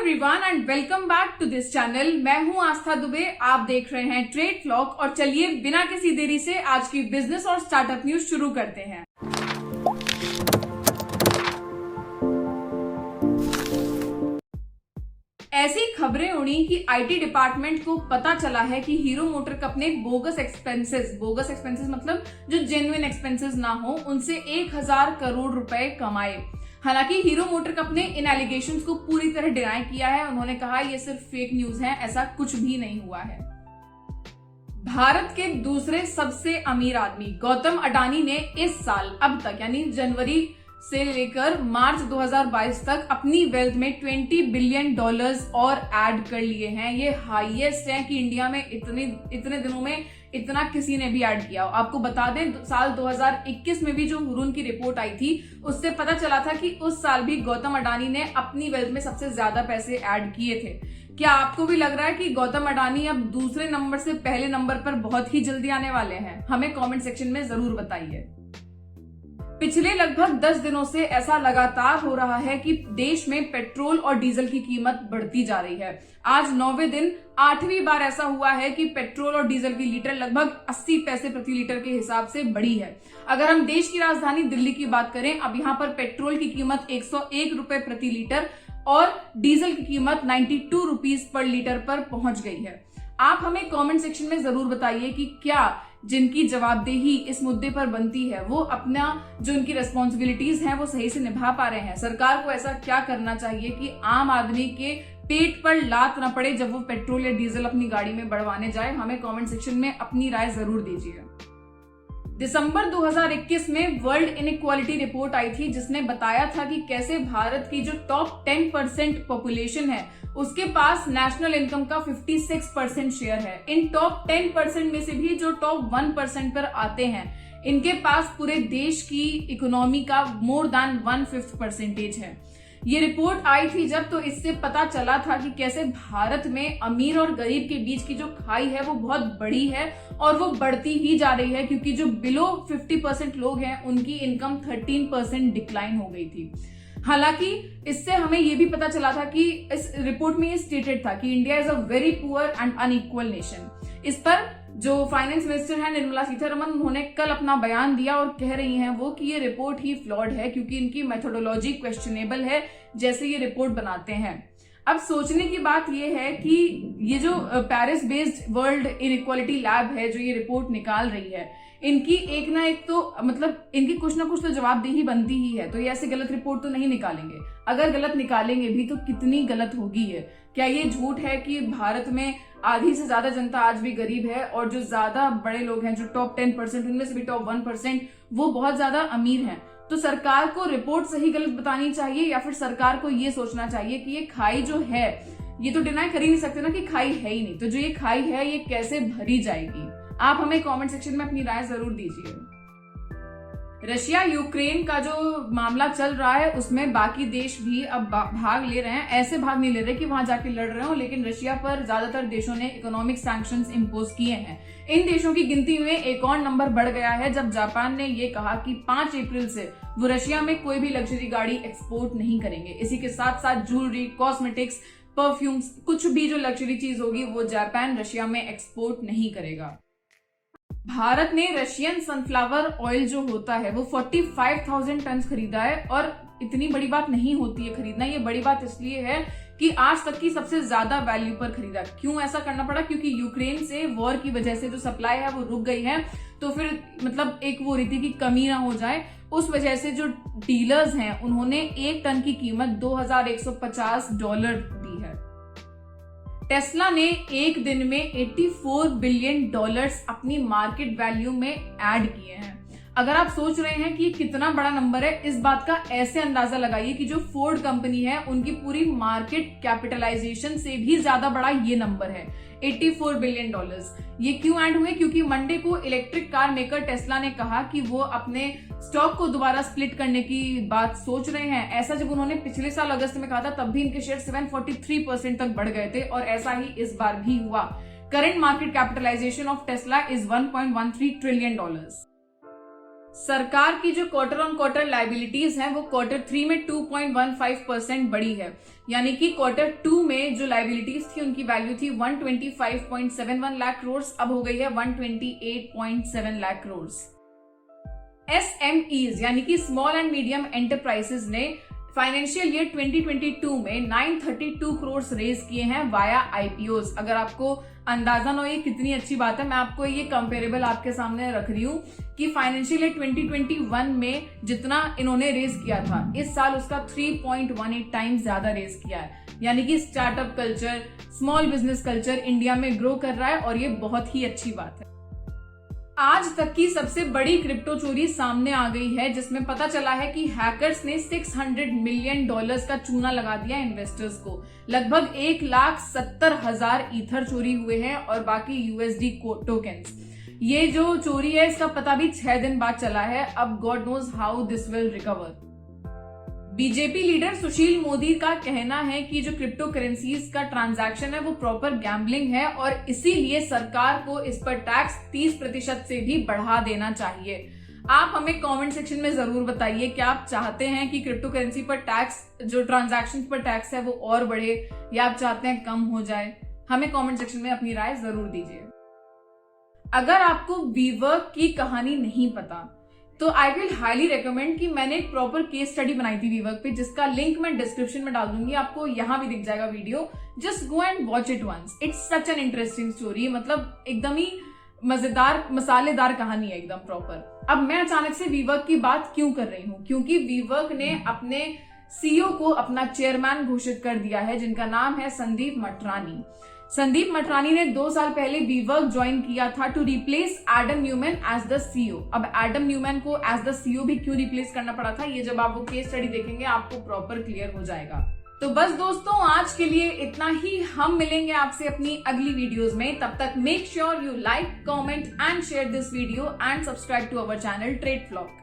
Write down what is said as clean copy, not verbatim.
Everyone and welcome back to this channel. मैं हूं आस्था दुबे, आप देख रहे हैं ट्रेड व्लॉग। और चलिए बिना किसी देरी से आज की बिजनेस और स्टार्टअप न्यूज शुरू करते हैं। ऐसी खबरें उड़ी कि आईटी डिपार्टमेंट को पता चला है कि हीरो मोटरकप ने बोगस एक्सपेंसेस मतलब जो जेन्युइन एक्सपेंसेस ना हो, उनसे 1000 करोड़ रुपए कमाए। हालांकि हीरो मोटरकप ने इन एलिगेशंस को पूरी तरह डिनाई किया है। उन्होंने कहा ये सिर्फ फेक न्यूज है, ऐसा कुछ भी नहीं हुआ है। भारत के दूसरे सबसे अमीर आदमी गौतम अडानी ने इस साल अब तक यानी जनवरी से लेकर मार्च 2022 तक अपनी वेल्थ में $20 बिलियन और ऐड कर लिए हैं। ये हाईएस्ट है कि इंडिया में इतने दिनों में इतना किसी ने भी ऐड किया। आपको बता दें साल 2021 में भी जो हुरून की रिपोर्ट आई थी उससे पता चला था कि उस साल भी गौतम अडानी ने अपनी वेल्थ में सबसे ज्यादा पैसे ऐड किए थे। क्या आपको भी लग रहा है कि गौतम अडानी अब दूसरे नंबर से पहले नंबर पर बहुत ही जल्दी आने वाले हैं? हमें कमेंट सेक्शन में जरूर बताइए। पिछले लगभग 10 दिनों से ऐसा लगातार हो रहा है कि देश में पेट्रोल और डीजल की कीमत बढ़ती जा रही है। आज 9वें दिन 8वीं बार ऐसा हुआ है कि पेट्रोल और डीजल की लीटर लगभग 80 पैसे प्रति लीटर के हिसाब से बढ़ी है। अगर हम देश की राजधानी दिल्ली की बात करें, अब यहाँ पर पेट्रोल की कीमत 101 रुपए प्रति लीटर और डीजल की कीमत 92 रुपीज पर लीटर पर पहुंच गई है। आप हमें कमेंट सेक्शन में जरूर बताइए कि क्या जिनकी जवाबदेही इस मुद्दे पर बनती है वो अपना जो उनकी रिस्पॉन्सिबिलिटीज हैं वो सही से निभा पा रहे हैं। सरकार को ऐसा क्या करना चाहिए कि आम आदमी के पेट पर लात न पड़े जब वो पेट्रोल या डीजल अपनी गाड़ी में बढ़वाने जाए? हमें कमेंट सेक्शन में अपनी राय जरूर दीजिए। दिसंबर 2021 में वर्ल्ड इनइक्वालिटी रिपोर्ट आई थी जिसने बताया था कि कैसे भारत की जो टॉप 10% पॉपुलेशन है उसके पास नेशनल इनकम का 56% शेयर है। इन टॉप 10% में से भी जो टॉप 1% पर आते हैं इनके पास पूरे देश की इकोनॉमी का मोर देन 1/5% है। ये रिपोर्ट आई थी जब, तो इससे पता चला था कि कैसे भारत में अमीर और गरीब के बीच की जो खाई है वो बहुत बड़ी है और वो बढ़ती ही जा रही है, क्योंकि जो बिलो 50% लोग हैं उनकी इनकम 13% डिक्लाइन हो गई थी। हालांकि इससे हमें ये भी पता चला था कि इस रिपोर्ट में ये स्टेटेड था कि India is a very poor and unequal nation. इस पर जो फाइनेंस मिनिस्टर है निर्मला सीतारमण, उन्होंने कल अपना बयान दिया और कह रही हैं वो कि ये रिपोर्ट ही फ्लॉड है क्योंकि इनकी मेथोडोलॉजी क्वेश्चनेबल है जैसे ये रिपोर्ट बनाते हैं। अब सोचने की बात ये है कि ये जो Paris based world inequality lab है जो ये रिपोर्ट निकाल रही है, इनकी एक ना एक तो मतलब इनकी कुछ ना कुछ तो जवाबदेही बनती ही है। तो ये ऐसे गलत रिपोर्ट तो नहीं निकालेंगे। अगर गलत निकालेंगे भी तो कितनी गलत होगी ये? क्या ये झूठ है कि भारत में आधी से ज्यादा जनता आज भी गरीब है और जो ज्यादा बड़े लोग हैं, जो टॉप 10% उनमें से भी टॉप 1% वो बहुत ज्यादा अमीर हैं? तो सरकार को रिपोर्ट सही गलत बतानी चाहिए या फिर सरकार को ये सोचना चाहिए कि ये खाई जो है, ये तो डिनाई कर ही नहीं सकते ना कि खाई है ही नहीं, तो जो ये खाई है ये कैसे भरी जाएगी? आप हमें कमेंट सेक्शन में अपनी राय जरूर दीजिए। रशिया यूक्रेन का जो मामला चल रहा है उसमें बाकी देश भी अब भाग ले रहे हैं। ऐसे भाग नहीं ले रहे कि वहां जाके लड़ रहे हो, लेकिन रशिया पर ज्यादातर देशों ने इकोनॉमिक सैंक्शंस इंपोज किए हैं। इन देशों की गिनती में एक और नंबर बढ़ गया है जब जापान ने ये कहा कि 5 अप्रैल से वो रशिया में कोई भी लग्जरी गाड़ी एक्सपोर्ट नहीं करेंगे। इसी के साथ साथ ज्वेलरी, कॉस्मेटिक्स, परफ्यूम्स, कुछ भी जो लग्जरी चीज होगी वो जापान रशिया में एक्सपोर्ट नहीं करेगा। भारत ने रशियन सनफ्लावर ऑयल जो होता है वो 45,000 टन खरीदा है और इतनी बड़ी बात नहीं होती है खरीदना। ये बड़ी बात इसलिए है कि आज तक की सबसे ज्यादा वैल्यू पर खरीदा। क्यों ऐसा करना पड़ा? क्योंकि यूक्रेन से वॉर की वजह से जो सप्लाई है वो रुक गई है, तो फिर मतलब एक वो रीति की कमी ना हो जाए, उस वजह से जो डीलर्स हैं उन्होंने 1 टन की कीमत $2,150 दी है। टेस्ला ने एक दिन में $84 बिलियन अपनी मार्केट वैल्यू में ऐड किए हैं। अगर आप सोच रहे हैं कि कितना बड़ा नंबर है, इस बात का ऐसे अंदाजा लगाइए कि जो फोर्ड कंपनी है उनकी पूरी मार्केट कैपिटलाइजेशन से भी ज्यादा बड़ा ये नंबर है, $84 बिलियन। ये क्यों ऐड हुए? क्योंकि मंडे को इलेक्ट्रिक कार मेकर टेस्ला ने कहा कि वो अपने स्टॉक को दोबारा स्प्लिट करने की बात सोच रहे हैं। ऐसा जब उन्होंने पिछले साल अगस्त में कहा था तब भी इनके शेयर 743% तक बढ़ गए थे और ऐसा ही इस बार भी हुआ। Current market capitalization of Tesla is $1.13 trillion. सरकार की जो क्वार्टर ऑन क्वार्टर लाइबिलिटीज हैं वो क्वार्टर 3 में 2.15% बढ़ी है, यानी कि क्वार्टर 2 में जो लाइबिलिटीज थी उनकी वैल्यू थी 125.71 लाख करोड़, अब हो गई है 128.7 लाख करोड़। SMEs यानी कि स्मॉल एंड मीडियम एंटरप्राइजेज ने फाइनेंशियल ईयर 2022 में 932 करोड़ रेज किए हैं वाया IPOs। अगर आपको अंदाजा ना हो ये कितनी अच्छी बात है, मैं आपको ये कंपेरेबल आपके सामने रख रही हूँ कि फाइनेंशियल ईयर 2021 में जितना इन्होंने रेज किया था, इस साल उसका 3.18 टाइम्स ज्यादा रेज किया है। यानी कि startup culture, small business culture India में ग्रो कर रहा है और ये बहुत ही अच्छी बात है। आज तक की सबसे बड़ी क्रिप्टो चोरी सामने आ गई है, जिसमें पता चला है कि हैकर्स ने $600 मिलियन का चूना लगा दिया इन्वेस्टर्स को। लगभग 1,70,000 ईथर चोरी हुए हैं और बाकी USD टोकन्स। ये जो चोरी है इसका पता भी 6 दिन बाद चला है। अब God knows how this will recover. BJP leader Sushil Modi का कहना है कि जो क्रिप्टो करेंसीज का ट्रांजैक्शन है वो प्रॉपर गैम्बलिंग है और इसीलिए सरकार को इस पर टैक्स 30% से भी बढ़ा देना चाहिए। आप हमें कमेंट सेक्शन में जरूर बताइए कि आप चाहते हैं कि क्रिप्टो करेंसी पर टैक्स, जो ट्रांजैक्शन पर टैक्स है वो और बढ़े, या आप चाहते हैं कम हो जाए। हमें कमेंट सेक्शन में अपनी राय जरूर दीजिए। अगर आपको वीवर्क की कहानी नहीं पता तो आई विल हाईली रिकमेंड कि मैंने एक प्रॉपर केस स्टडी बनाई थी वीवर्क पे, जिसका लिंक मैं डिस्क्रिप्शन में डाल दूंगी, आपको यहां भी दिख जाएगा video. Just go and watch it once, it's such an interesting story. मतलब एकदम ही मजेदार मसालेदार कहानी है, एकदम प्रॉपर। अब मैं अचानक से वीवर्क की बात क्यों कर रही हूँ, क्योंकि वीवर्क ने अपने CEO को अपना चेयरमैन घोषित कर दिया है, जिनका नाम है संदीप मटरानी। संदीप मटरानी ने 2 साल पहले वीवर्क ज्वाइन किया था to replace Adam Neumann as the CEO। अब एडम न्यूमैन को एज द CEO भी क्यों रिप्लेस करना पड़ा था, ये जब आप वो केस स्टडी देखेंगे आपको प्रॉपर क्लियर हो जाएगा। तो बस दोस्तों, आज के लिए इतना ही। हम मिलेंगे आपसे अपनी अगली वीडियोस में। तब तक make sure you like, comment and share this video and subscribe to our channel Trade flock.